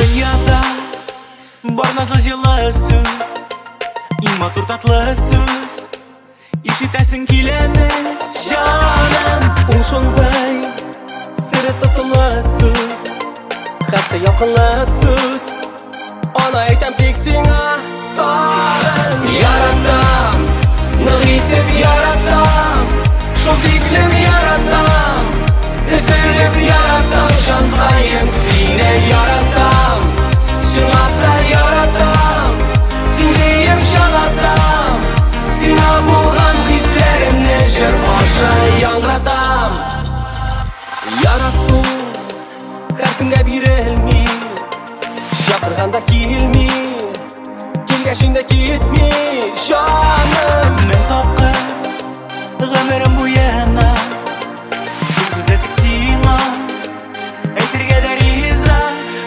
dünyada bor nazlı жылы söz, iң матур татлы сөз. Ишетәсең киләме, җаным? Ул шундай сире тылсымлы сүз, хәтта якынлы сүз. Аны әйтәм тик сиңа тагын. Яратам, нык итеп яратам, шул тиклем яратам, өзелеп яратам, җанкаем сине.